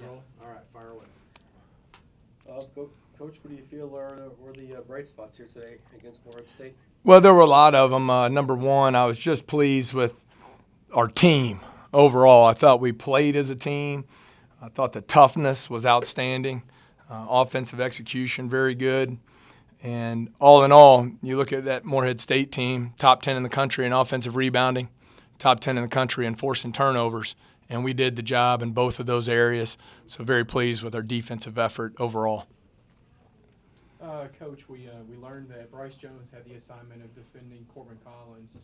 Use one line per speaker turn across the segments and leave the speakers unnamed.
Roll. All right, fire away.
Coach, what do you feel were the bright spots here today against Morehead State?
Well, there were a lot of them. Number one, I was just pleased with our team overall. I thought we played as a team. I thought the toughness was outstanding. Offensive execution, very good. And all in all, you look at that Morehead State team, top 10 in the country in offensive rebounding, top 10 in the country in forcing turnovers. And we did the job in both of those areas. So very pleased with our defensive effort overall.
Coach, we learned that Bryce Jones had the assignment of defending Corbin Collins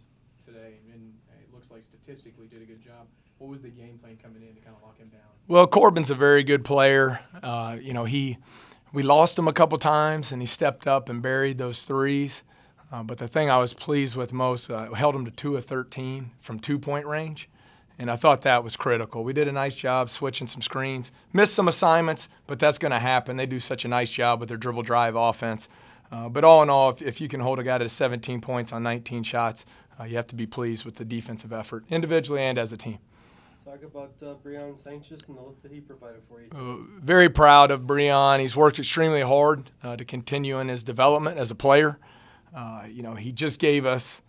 today, and it looks like statistically did a good job. What was the game plan coming in to kind of lock him down?
Well, Corbin's a very good player. We lost him a couple times, and he stepped up and buried those threes. But the thing I was pleased with most, held him to 2 of 13 from 2-point range, and I thought that was critical. We did a nice job switching some screens, missed some assignments, but that's going to happen. They do such a nice job with their dribble drive offense. But all in all, if you can hold a guy to 17 points on 19 shots, you have to be pleased with the defensive effort, individually and as a team.
Talk about Breon Sanchez and the lift that he provided for you.
Very proud of Breon. He's worked extremely hard to continue in his development as a player. He just gave us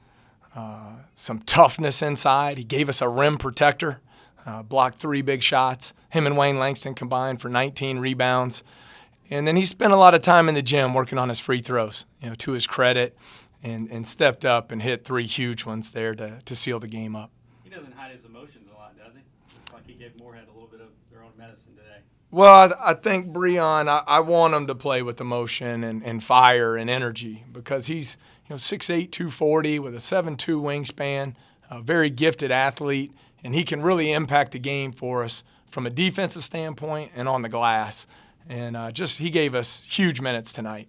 some toughness inside. He gave us a rim protector, blocked 3 big shots. Him and Wayne Langston combined for 19 rebounds. And then he spent a lot of time in the gym working on his free throws, to his credit, and stepped up and hit 3 huge ones there to seal the game up.
He doesn't hide his emotions a lot, does he? Looks like he gave Morehead a little bit of their own medicine today.
Well, I think Breon, I want him to play with emotion and fire and energy because he's 6'8", 240 with a 7'2" wingspan, a very gifted athlete, and he can really impact the game for us from a defensive standpoint and on the glass. And he gave us huge minutes tonight.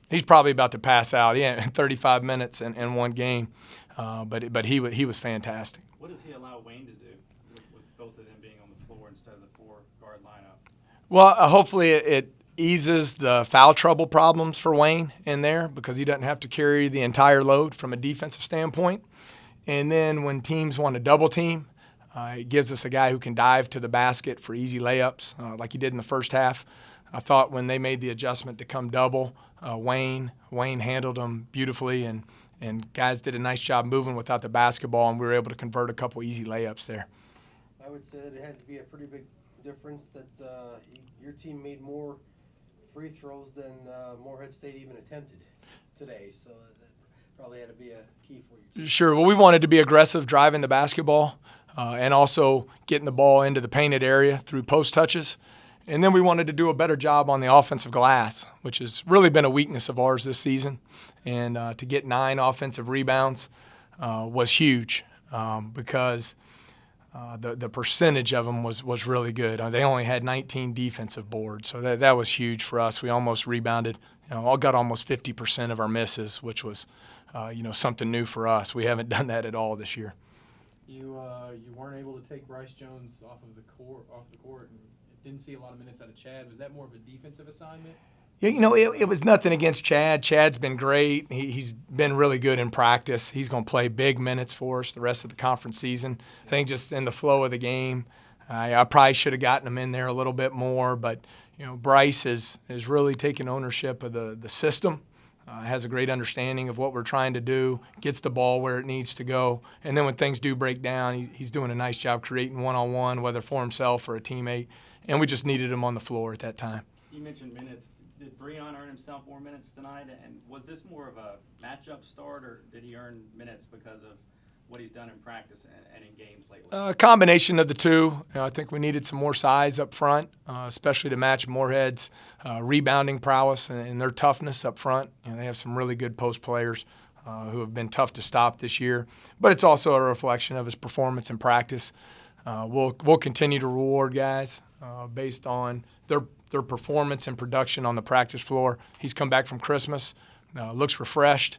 He's probably about to pass out. He had 35 minutes in one game, but he was fantastic.
What does he allow Wayne to do with both of them being on the floor instead of the 4-guard lineup?
Well, hopefully it eases the foul trouble problems for Wayne in there because he doesn't have to carry the entire load from a defensive standpoint. And then when teams want to double team, it gives us a guy who can dive to the basket for easy layups like he did in the first half. I thought when they made the adjustment to come double, Wayne handled them beautifully, and guys did a nice job moving without the basketball, and we were able to convert a couple easy layups there.
I would say that it had to be a pretty big difference that your team made more free throws than Morehead State even attempted today, so that probably had to be a key for you.
Sure. Well, we wanted to be aggressive driving the basketball and also getting the ball into the painted area through post touches. And then we wanted to do a better job on the offensive glass, which has really been a weakness of ours this season. And to get 9 offensive rebounds was huge because the percentage of them was really good. They only had 19 defensive boards, so that was huge for us. We almost rebounded, got almost 50% of our misses, which was something new for us. We haven't done that at all this year.
You weren't able to take Bryce Jones off the court, and didn't see a lot of minutes out of Chad. Was that more of a defensive assignment?
Yeah, it was nothing against Chad. Chad's been great. He's been really good in practice. He's going to play big minutes for us the rest of the conference season. I think just in the flow of the game, I probably should have gotten him in there a little bit more. But Bryce is really taking ownership of the system. Has a great understanding of what we're trying to do, gets the ball where it needs to go. And then when things do break down, he's doing a nice job creating one-on-one, whether for himself or a teammate. And we just needed him on the floor at that time.
You mentioned minutes. Did Breon earn himself more minutes tonight? And was this more of a matchup start, or did he earn minutes because of what he's done in practice and in games lately?
A combination of the two. I think we needed some more size up front, especially to match Morehead's rebounding prowess and their toughness up front. They have some really good post players who have been tough to stop this year. But it's also a reflection of his performance in practice. We'll continue to reward guys based on their performance and production on the practice floor. He's come back from Christmas, looks refreshed.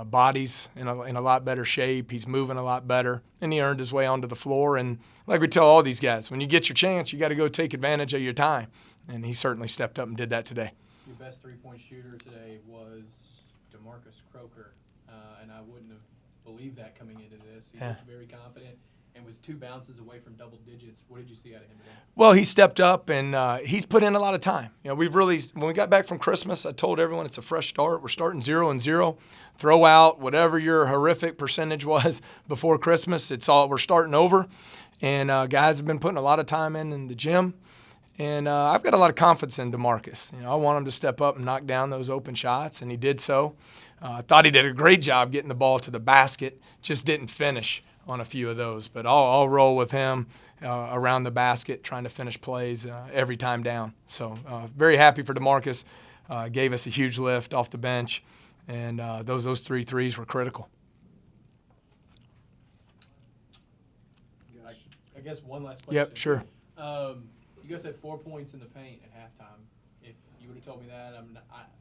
Body's in a lot better shape. He's moving a lot better, and he earned his way onto the floor. And like we tell all these guys, when you get your chance, you got to go take advantage of your time. And he certainly stepped up and did that today.
Your best three-point shooter today was DeMarcus Croker, and I wouldn't have believed that coming into this. He looked very confident. and was 2 bounces away from double digits. What did you see out of him today?
Well, he stepped up and he's put in a lot of time. You know, when we got back from Christmas, I told everyone it's a fresh start. We're starting 0-0. Throw out whatever your horrific percentage was before Christmas. We're starting over, and guys have been putting a lot of time in the gym. And I've got a lot of confidence in DeMarcus. You know, I want him to step up and knock down those open shots, and he did so. I thought he did a great job getting the ball to the basket, just didn't finish on a few of those. But I'll roll with him around the basket, trying to finish plays every time down. So very happy for DeMarcus. Gave us a huge lift off the bench, and those 3 threes were critical.
I guess one last question.
Yep, sure.
You guys had 4 points in the paint at halftime. If you would have told me that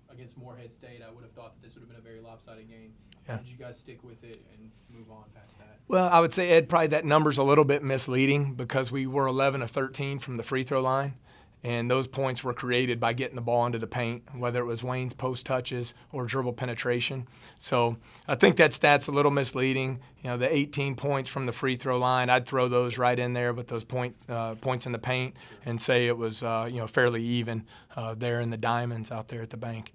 against Morehead State, I would have thought that this would have been a very lopsided game.
Yeah.
Did you guys stick with it and move on past that?
Well, I would say, Ed, probably that number's a little bit misleading because we were 11 of 13 from the free throw line, and those points were created by getting the ball into the paint, whether it was Wayne's post touches or dribble penetration. So I think that stat's a little misleading. You know, the 18 points from the free throw line, I'd throw those right in there with those points in the paint and say it was fairly even there in the diamonds out there at the bank.